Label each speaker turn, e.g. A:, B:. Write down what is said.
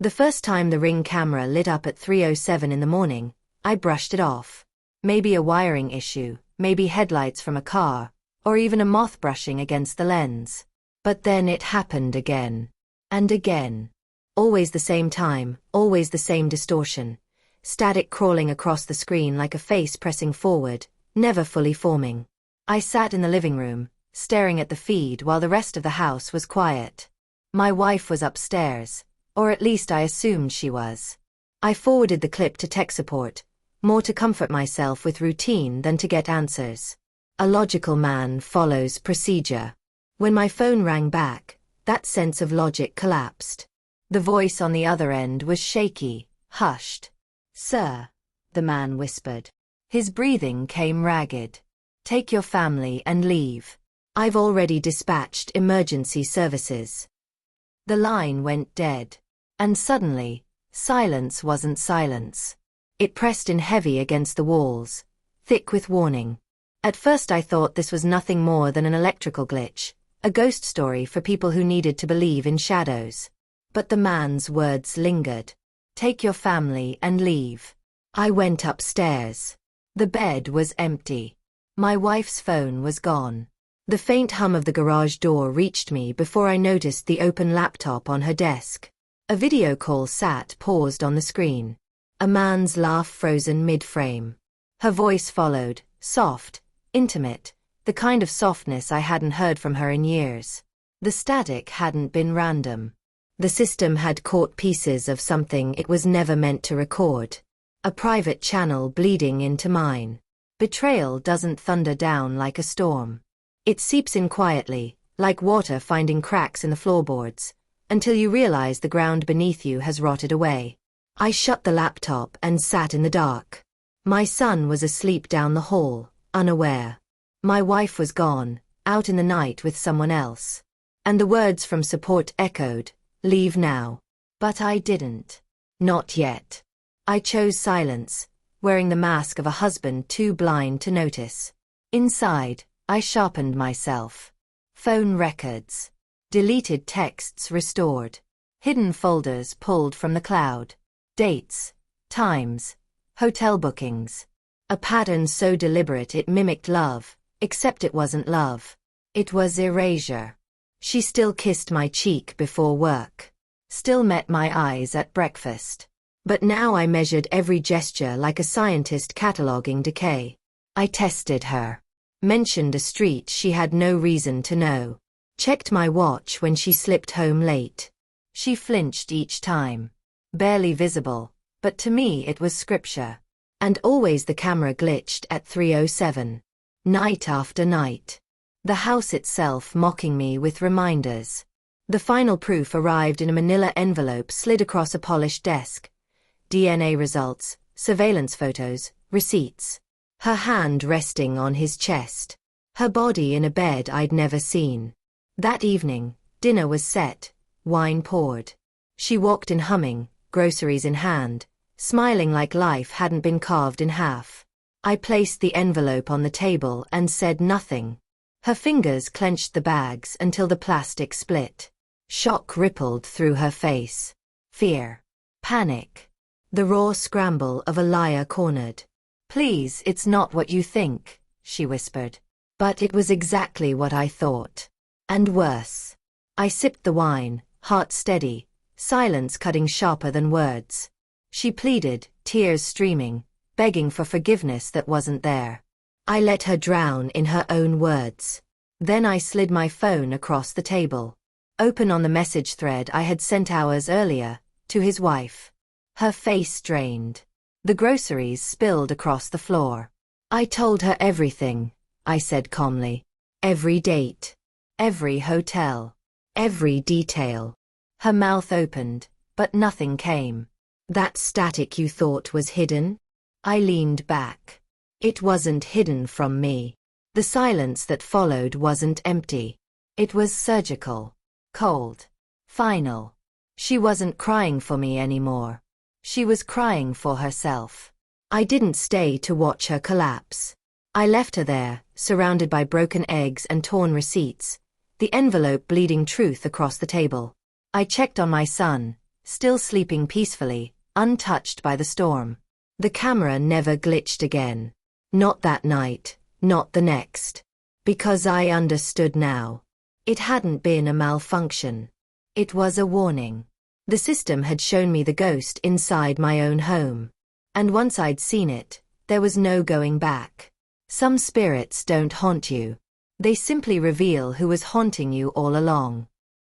A: The first time the Ring camera lit up at 3:07 in the morning, I brushed it off. Maybe a wiring issue, maybe headlights from a car, or even a moth brushing against the lens. But then it happened again. And again. Always the same time, always the same distortion. Static crawling across the screen like a face pressing forward, never fully forming. I sat in the living room, staring at the feed while the rest of the house was quiet. My wife was upstairs, or at least I assumed she was. I forwarded the clip to tech support, more to comfort myself with routine than to get answers. A logical man follows procedure. When my phone rang back, that sense of logic collapsed. The voice on the other end was shaky, hushed. "Sir," the man whispered. His breathing came ragged. "Take your family and leave. I've already dispatched emergency services." The line went dead. And suddenly, silence wasn't silence. It pressed in heavy against the walls, thick with warning. At first I thought this was nothing more than an electrical glitch, a ghost story for people who needed to believe in shadows. But the man's words lingered. "Take your family and leave." I went upstairs. The bed was empty. My wife's phone was gone. The faint hum of the garage door reached me before I noticed the open laptop on her desk. A video call sat paused on the screen. A man's laugh frozen mid-frame. Her voice followed, soft, intimate, the kind of softness I hadn't heard from her in years. The static hadn't been random. The system had caught pieces of something it was never meant to record. A private channel bleeding into mine. Betrayal doesn't thunder down like a storm. It seeps in quietly, like water finding cracks in the floorboards, until you realize the ground beneath you has rotted away. I shut the laptop and sat in the dark. My son was asleep down the hall, unaware. My wife was gone, out in the night with someone else. And the words from support echoed, "Leave now." But I didn't. Not yet. I chose silence, wearing the mask of a husband too blind to notice. Inside, I sharpened myself. Phone records. Deleted texts restored. Hidden folders pulled from the cloud. Dates, times, hotel bookings. A pattern so deliberate it mimicked love, except it wasn't love. It was erasure. She still kissed my cheek before work. Still met my eyes at breakfast. But now I measured every gesture like a scientist cataloging decay. I tested her. Mentioned a street she had no reason to know. Checked my watch when she slipped home late. She flinched each time. Barely visible, but to me it was scripture. And always the camera glitched at 3:07. Night after night. The house itself mocking me with reminders. The final proof arrived in a manila envelope slid across a polished desk. DNA results, surveillance photos, receipts. Her hand resting on his chest. Her body in a bed I'd never seen. That evening, dinner was set, wine poured. She walked in humming, groceries in hand, smiling like life hadn't been carved in half. I placed the envelope on the table and said nothing. Her fingers clenched the bags until the plastic split. Shock rippled through her face. Fear. Panic. The raw scramble of a liar cornered. "Please, it's not what you think," she whispered. But it was exactly what I thought. And worse. I sipped the wine, heart steady, silence cutting sharper than words. She pleaded, tears streaming, begging for forgiveness that wasn't there. I let her drown in her own words. Then I slid my phone across the table. Open on the message thread I had sent hours earlier, to his wife. Her face strained. The groceries spilled across the floor. "I told her everything," I said calmly. "Every date. Every hotel. Every detail." Her mouth opened, but nothing came. "That static you thought was hidden?" I leaned back. It wasn't hidden from me. The silence that followed wasn't empty. It was surgical. Cold. Final. She wasn't crying for me anymore. She was crying for herself. I didn't stay to watch her collapse. I left her there, surrounded by broken eggs and torn receipts, the envelope bleeding truth across the table. I checked on my son, still sleeping peacefully, untouched by the storm. The camera never glitched again. Not that night, not the next. Because I understood now. It hadn't been a malfunction. It was a warning. The system had shown me the ghost inside my own home. And once I'd seen it, there was no going back. Some spirits don't haunt you. They simply reveal who was haunting you all along.